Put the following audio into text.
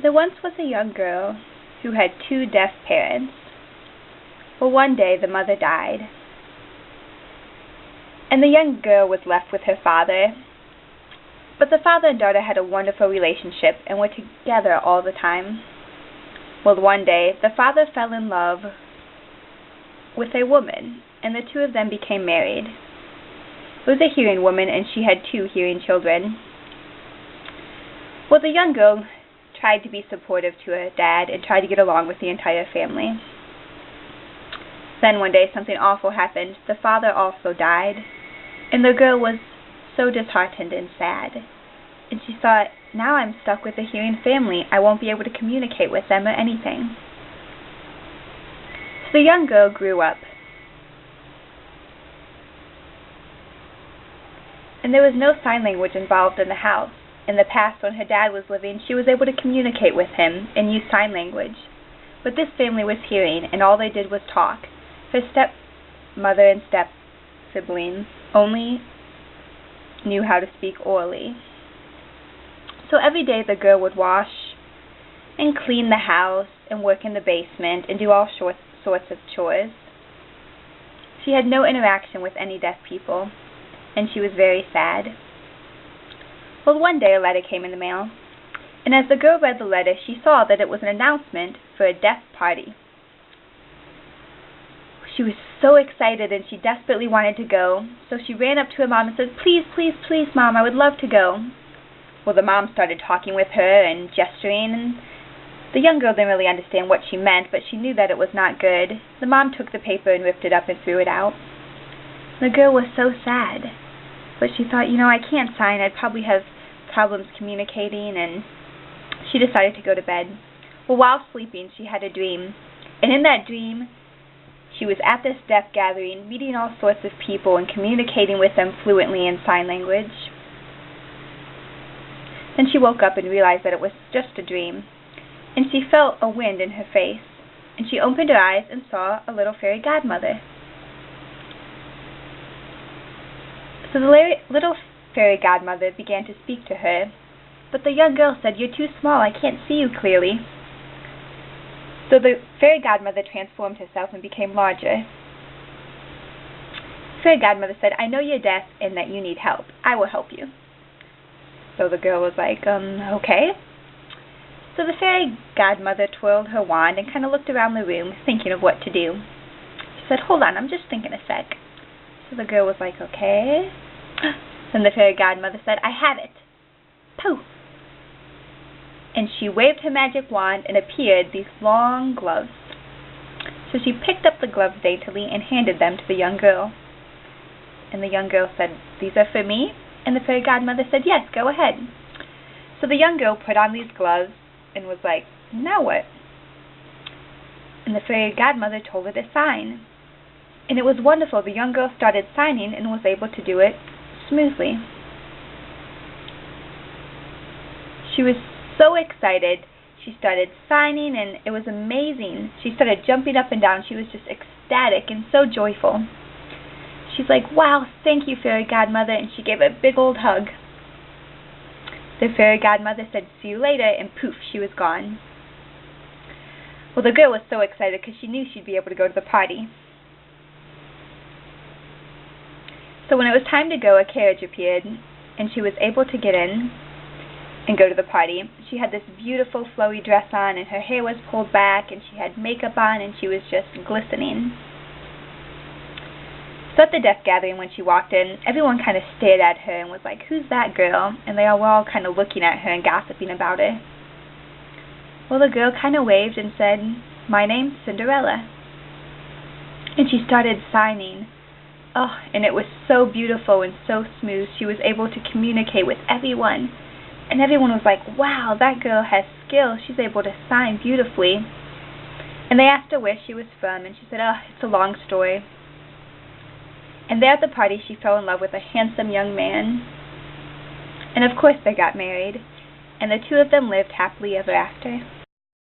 There once was a young girl who had two deaf parents. Well, one day the mother died, and the young girl was left with her father. But the father and daughter had a wonderful relationship and were together all the time. Well, one day the father fell in love with a woman, and the two of them became married. It was a hearing woman, and she had two hearing children. Well, the young girl tried to be supportive to her dad and tried to get along with the entire family. Then one day something awful happened. The father also died, and the girl was so disheartened and sad. And she thought, now I'm stuck with a hearing family. I won't be able to communicate with them or anything. So the young girl grew up. And there was no sign language involved in the house. In the past, when her dad was living, she was able to communicate with him and use sign language. But this family was hearing, and all they did was talk. Her stepmother and step-siblings only knew how to speak orally. So every day the girl would wash and clean the house and work in the basement and do all sorts of chores. She had no interaction with any deaf people, and she was very sad. Well, one day a letter came in the mail, and as the girl read the letter, she saw that it was an announcement for a deaf party. She was so excited, and she desperately wanted to go, so she ran up to her mom and said, "Please, please, please, Mom, I would love to go." Well, the mom started talking with her and gesturing, and the young girl didn't really understand what she meant, but she knew that it was not good. The mom took the paper and ripped it up and threw it out. The girl was so sad, but she thought, I can't sign. I'd probably have problems communicating, and she decided to go to bed. Well, while sleeping, she had a dream, and in that dream, she was at this deaf gathering, meeting all sorts of people and communicating with them fluently in sign language. Then she woke up and realized that it was just a dream, and she felt a wind in her face, and she opened her eyes and saw a little fairy godmother. So the little fairy godmother began to speak to her, but the young girl said, "You're too small, I can't see you clearly." So the fairy godmother transformed herself and became larger. The fairy godmother said, "I know you're deaf and that you need help. I will help you." So the girl was like, okay. So the fairy godmother twirled her wand and kind of looked around the room, thinking of what to do. She said, "Hold on, I'm just thinking a sec." So the girl was like, okay. Then the fairy godmother said, "I have it." Poof! And she waved her magic wand and appeared these long gloves. So she picked up the gloves daintily and handed them to the young girl. And the young girl said, "These are for me?" And the fairy godmother said, "Yes, go ahead." So the young girl put on these gloves and was like, "Now what?" And the fairy godmother told her to sign. And it was wonderful. The young girl started signing and was able to do it smoothly. She was so excited. She started signing, and it was amazing. She started jumping up and down. She was just ecstatic and so joyful. She's like, "Wow, thank you, fairy godmother," and she gave a big old hug. The fairy godmother said, "See you later," and poof, she was gone. Well, the girl was so excited because she knew she'd be able to go to the party. So when it was time to go, a carriage appeared, and she was able to get in and go to the party. She had this beautiful flowy dress on, and her hair was pulled back, and she had makeup on, and she was just glistening. So at the deaf gathering, when she walked in, everyone kind of stared at her and was like, "Who's that girl?" And they were all kind of looking at her and gossiping about her. Well, the girl kind of waved and said, "My name's Cinderella." And she started signing. Oh, and it was so beautiful and so smooth. She was able to communicate with everyone. And everyone was like, "Wow, that girl has skill. She's able to sign beautifully." And they asked her where she was from, and she said, "Oh, it's a long story." And there at the party, she fell in love with a handsome young man. And of course they got married. And the two of them lived happily ever after.